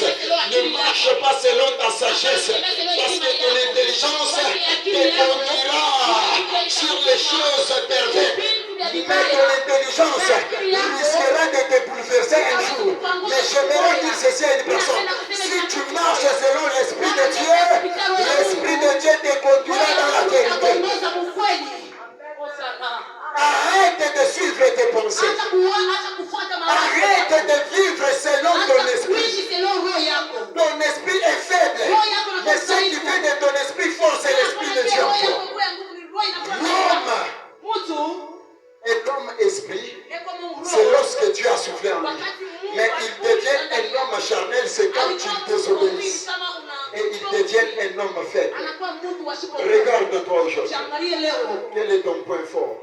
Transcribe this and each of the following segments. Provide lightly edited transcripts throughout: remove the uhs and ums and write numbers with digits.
intelligence. Ne marche pas selon ta sagesse. Parce que ton intelligence te conduira sur les choses perverses. Mais ton intelligence risquera de te bouleverser un jour. Mais j'aimerais dire ceci à une personne. Si tu marches selon l'Esprit de Dieu, l'Esprit de Dieu te conduira dans la vérité. Arrête de suivre tes pensées. Arrête de vivre selon ton esprit. Ton esprit est faible. Mais ce qui fait de ton esprit fort, c'est l'Esprit de Dieu en toi. L'homme et l'homme esprit, c'est lorsque Dieu a soufflé en lui. Mais il devient un homme charnel, c'est quand tu désobéis. Et il devient un homme faible. Regarde-toi aujourd'hui. Quel est ton point fort?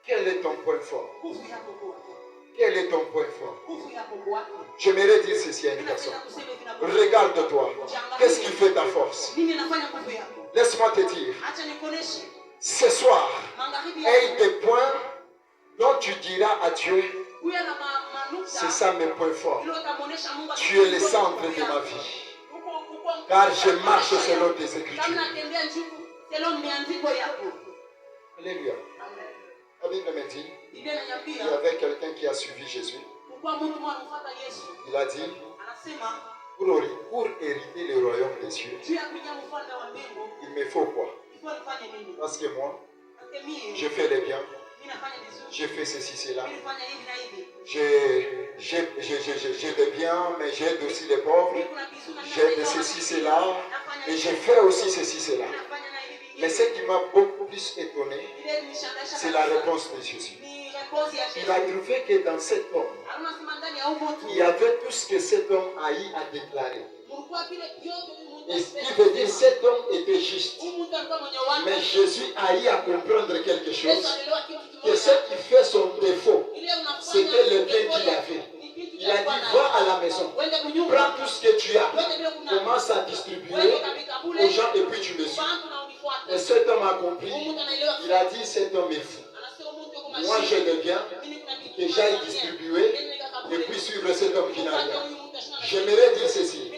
Quel est ton point fort? Quel est ton point fort? J'aimerais dire ceci à une personne. Regarde-toi. Qu'est-ce qui fait ta force? Laisse-moi te dire. Ce soir, aie des points dont tu diras à Dieu, c'est ça mes points forts. Tu es le centre de ma vie. Car je marche selon tes écritures. Alléluia. La Bible me dit, il y avait quelqu'un qui a suivi Jésus. Il a dit, pour hériter le royaume des cieux, il me faut quoi? Parce que moi, je fais le bien, je fais ceci, cela. J'aide bien, mais j'aide aussi les pauvres. J'aide ceci, cela. Et je fais aussi ceci, cela. Mais ce qui m'a beaucoup plus étonné, c'est la réponse de Jésus. Il a trouvé que dans cet homme, il y avait tout ce que cet homme a eu à déclarer. Et ce qui veut dire que cet homme était juste. Mais Jésus a eu à comprendre quelque chose, que ce qui fait son défaut, c'était le bien qu'il avait. Il a dit, va à la maison, prends tout ce que tu as, commence à distribuer aux gens et puis tu me suis. Et cet homme a compris, il a dit, cet homme est fou. Moi j'aime bien que j'aille distribuer et puis suivre cet homme qui n'a rien. J'aimerais dire ceci.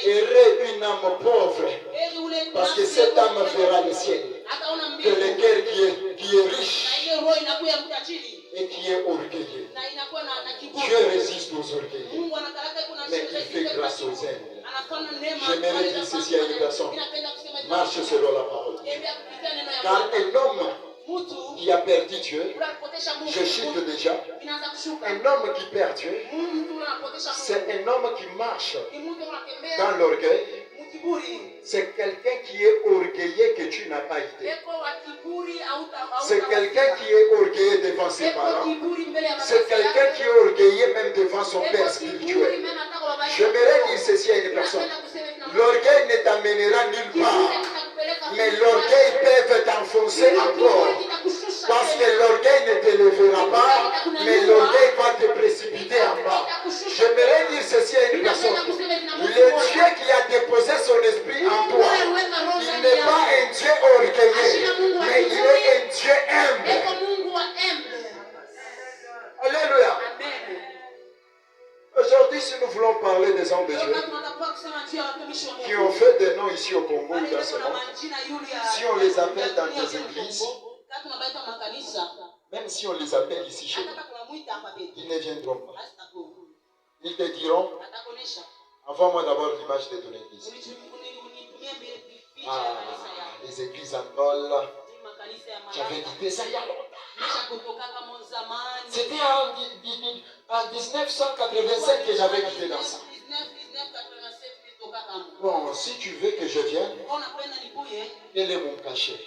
Heureux une âme pauvre, parce que cette âme verra le ciel. Que le cœur qui est riche et qui est orgueilleux. Dieu résiste aux orgueilleux, mais il fait grâce aux humbles. J'aimerais dire ceci à une personne. Marche selon la parole. Car un homme qui a perdu Dieu, je chute déjà. Un homme qui perd Dieu, c'est un homme qui marche dans l'orgueil. C'est quelqu'un qui est orgueilleux que tu n'as pas été. C'est quelqu'un qui est orgueilleux devant ses parents. C'est quelqu'un qui est orgueilleux même devant son père spirituel. J'aimerais dire ceci à une personne. L'orgueil ne t'amènera nulle part. Mais l'orgueil peut t'enfoncer encore. Parce que l'orgueil ne te lèvera pas, mais l'orgueil va te précipiter en bas. J'aimerais dire ceci à une personne. Le Dieu qui a déposé son esprit en toi, il n'est pas un Dieu orgueilleux, mais il est un Dieu humble. Alléluia. Aujourd'hui, si nous voulons parler des hommes de Dieu qui ont fait des noms ici au Congo ou dans ce monde, si on les appelle dans des églises, même si on les appelle ici chez nous, ils ne viendront pas. Ils te diront, envoie-moi d'abord l'image de ton église. Ah, les églises en Angola. J'avais quitté ça il y a longtemps. C'était en 1985 que j'avais quitté dans ça. Bon, si tu veux que je vienne, quel est mon cachet?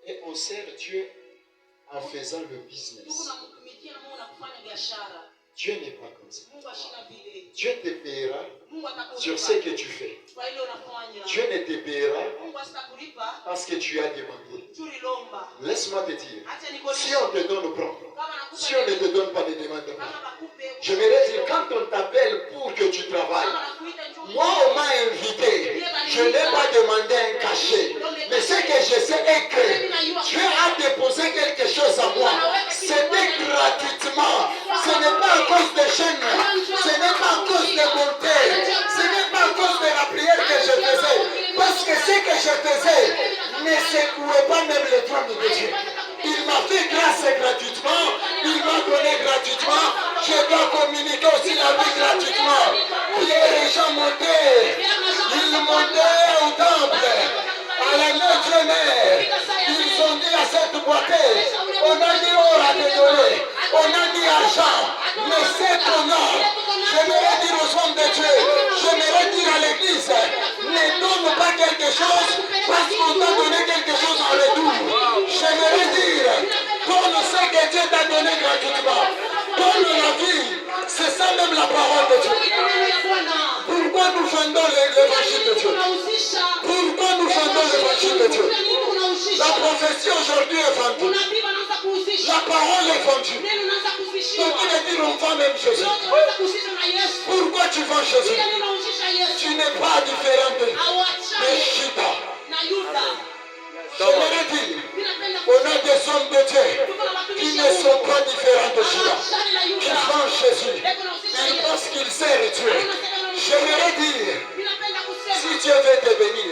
Et on sert Dieu en faisant le business. Dieu n'est pas comme ça. Dieu te paiera sur ce que tu fais. Dieu ne te paiera parce que tu as demandé. Laisse-moi te dire, si on te donne, prends. Si on ne te donne pas, ne demande pas. Je vais dire, quand on t'appelle pour que tu travailles, moi on m'a invité, je n'ai pas demandé un cachet. Mais ce que je sais est que Dieu a déposé quelque chose à moi. C'était gratuitement. Ce n'est pas à cause des chaînes, ce n'est pas à cause des bontés, ce n'est pas à cause de la prière que je faisais. Parce que ce que je faisais ne secouait pas même le trône de Dieu. Il m'a fait grâce gratuitement, il m'a donné gratuitement, je dois communiquer aussi la vie gratuitement. Pierre et Jean montaient, ils montaient au temple, à la Notre Mère. Ils ont dit à cette boîte, on a dit or à te donner, on a dit argent, mais c'est ton nom. J'aimerais dire aux hommes de Dieu, j'aimerais dire à l'église, ne donne pas quelque chose parce qu'on t'a donné quelque chose en retour. J'aimerais dire, donne ce que Dieu t'a donné gratuitement. Donne la vie, c'est ça même la parole de Dieu. Pourquoi nous vendons l'évangile de Dieu? Pourquoi nous vendons l'évangile de Dieu? La prophétie aujourd'hui est vendue. La parole est vendue. Donc il est dit on vend même Jésus. Pourquoi tu vends Jésus? Tu n'es pas différent de Chita. J'aimerais dire, on a des hommes de Dieu qui ne sont pas différents de Chita, qui vendent Jésus. Ils pensent qu'ils servent Dieu. J'aimerais dire, si Dieu veut te bénir,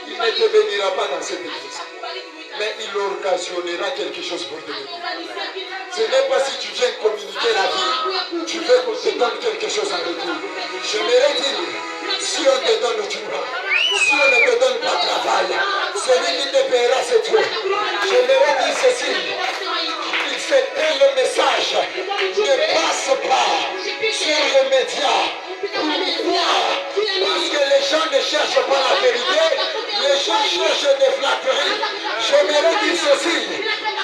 il ne te bénira pas dans cette église, mais il occasionnera quelque chose pour te bénir. Ce n'est pas si tu viens communiquer la vie, tu veux qu'on te donne quelque chose en retour. J'aimerais dire, si on te donne du bras, si on ne te donne pas de travail, celui qui te paiera c'est Dieu. J'aimerais dire ceci, il fait le message ne passe pas sur les médias. Pourquoi? Parce que les gens ne cherchent pas la vérité, les gens cherchent des flatteries. J'aimerais dire ceci,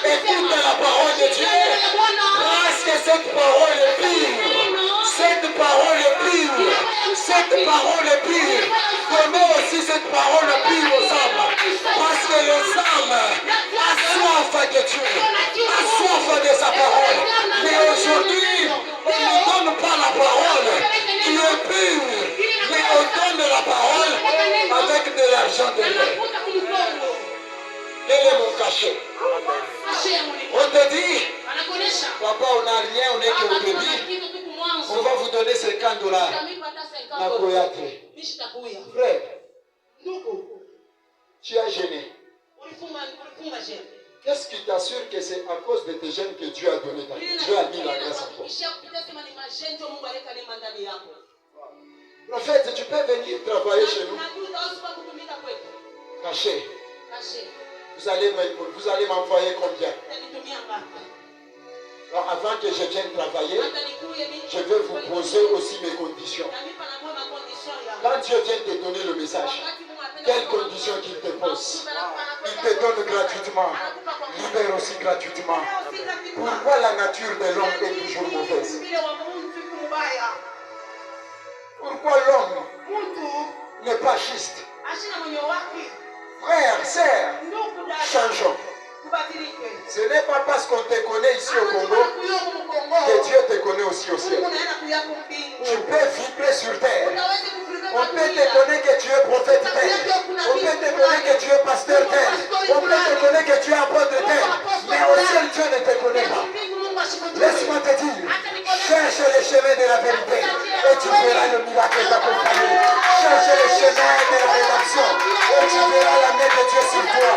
écoute la parole de Dieu, parce que cette parole est pure. Cette parole est pure. Cette parole est pure. Donnez aussi cette parole pure aux hommes. Parce que les hommes ont soif de Dieu, ont soif de sa parole. Mais aujourd'hui, on ne donne pas la parole qui est pure. Mais on donne la parole avec de l'argent de Dieu. Quel est mon cachet? On te dit, papa, on n'a rien, on est qu'au début. On va vous donner 50 dollars. Frère, tu as gêné. Qu'est-ce qui t'assure que c'est à cause de tes gènes que Dieu a donné ta vie? Dieu a mis la grâce en toi. Prophète, tu peux venir travailler chez nous. Caché. Vous allez m'envoyer combien? Alors, avant que je vienne travailler, je vais vous poser aussi mes conditions. Quand Dieu vient te donner le message, quelles conditions qu'il te pose? Il te donne gratuitement, libère aussi gratuitement. Pourquoi la nature de l'homme est toujours mauvaise? Pourquoi l'homme n'est pas juste? Frère, sœur, changeons. Ce n'est pas parce qu'on te connaît ici au Congo que Dieu te connaît aussi au ciel. Tu peux vibrer sur terre. On peut te connaître que tu es prophète terre. On peut te connaître que tu es pasteur terre. On peut te connaître que tu es apôtre terre. Mais au ciel, Dieu ne te connaît pas. Laisse-moi te dire, cherche le chemin de la vérité et tu verras le miracle t'accompagner. Cherche le chemin de la rédemption et tu verras la main de Dieu sur toi.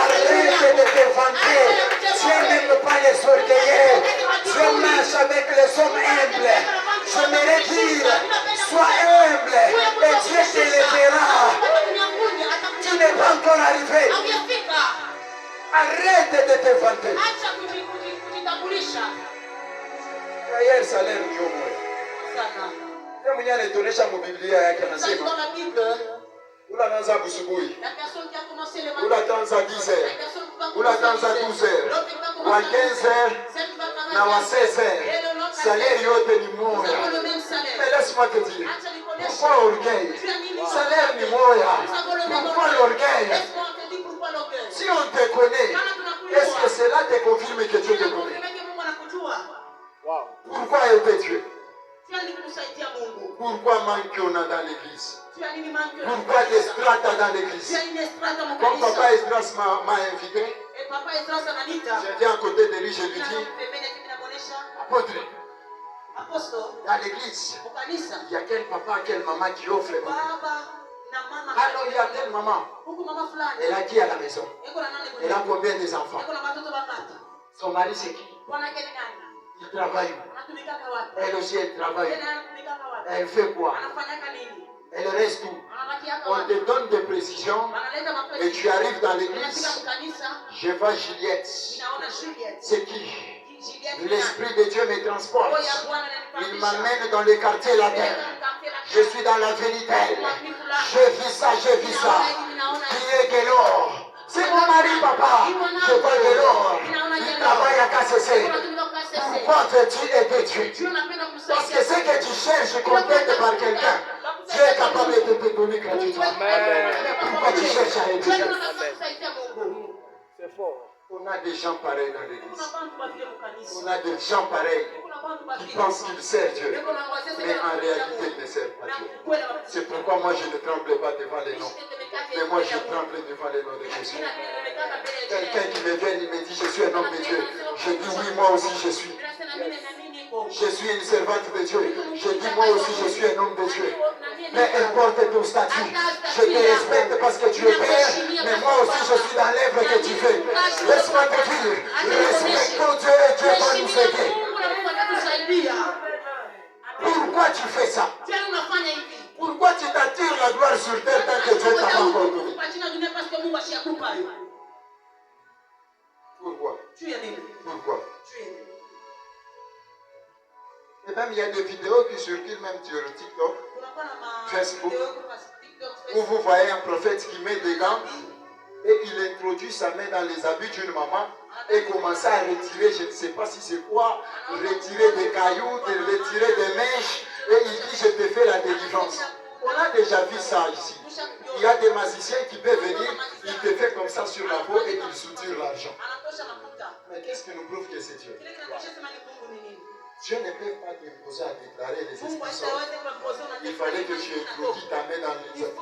Arrête de te vanter. Dieu n'aime pas les orgueilleux. Dieu marche avec les hommes humbles. J'aimerais dire, sois humble et Dieu te lèvera. Tu n'es pas encore arrivé. Arrête de te vanter. Hier salaire ni omwe. Sana. Mwenye anatuonesha Biblia yake anasema. Dans la Bible, unaanza busubuhi. La personne qui a commencé le matin. Unaanza 10 heures. Unaanza 12 heures. Wa 15 heures na wa 16 heures. Salaire yote ni moja. Mais laisse-moi te dire. Pourquoi orgueil? Salaire ni moja. Pourquoi l'orgueil? Si on te connaît, est-ce que cela te confirme que Dieu te connaît? Pourquoi aider Dieu? Pourquoi manque on a dans l'église? Pourquoi des strates dans l'église? Comme papa Esdras m'a invité, je viens à côté de lui, je lui dis, apôtre, Dans l'église, il y a quel papa, quelle maman qui offre les bonheurs. Alors il y a telle maman. Elle a qui à la maison? Elle a combien des enfants? Son mari c'est qui? Il travaille. Elle aussi elle travaille. Elle fait quoi? Elle reste où? On te donne des précisions et tu arrives dans l'église. Je vois Juliette. C'est qui? L'Esprit de Dieu me transporte. Il m'amène dans le quartier latin. Je suis dans la vérité. Je vis ça, je vis ça. Qui est Guélor? C'est mon mari, papa. Je vois Guélor. Il travaille à KCC. Pourquoi veux-tu aider Dieu? Parce que ce que tu cherches qu'on t'aide par quelqu'un, Dieu est capable de te donner gratuitement. Pourquoi tu cherches à aider Dieu? C'est fort. On a des gens pareils dans l'église. On a des gens pareils qui pensent qu'ils servent Dieu, mais en réalité ils ne servent pas Dieu. C'est pourquoi moi je ne tremble pas devant les noms. Mais moi je tremble devant les noms de Jésus. Quelqu'un qui me vient, il me dit je suis un homme de Dieu. Je dis oui, moi aussi je suis. Je suis une servante de Dieu. Je dis moi aussi je suis un homme de Dieu. Peu importe ton statut, je te respecte parce que tu es père, mais moi aussi je suis dans l'œuvre que tu fais. Laisse-moi te dire, respectons Dieu et Dieu va nous aider. Pourquoi tu fais ça? Pourquoi tu t'attires la gloire sur terre tant que Dieu t'a pas encore donné? Pourquoi? Pourquoi? Et même il y a des vidéos qui circulent même sur TikTok, Facebook, où vous voyez un prophète qui met des gants et il introduit sa main dans les habits d'une maman et commence à retirer, je ne sais pas si c'est quoi, retirer des cailloux, retirer des mèches, et il dit je te fais la délivrance. On a déjà vu ça ici. Il y a des magiciens qui peuvent venir, ils te font comme ça sur la peau et ils soutirent l'argent. Mais qu'est-ce qui nous prouve que c'est Dieu? Dieu ne peut pas t'imposer à déclarer les esprits. Il fallait que tu introduis ta main dans les habits.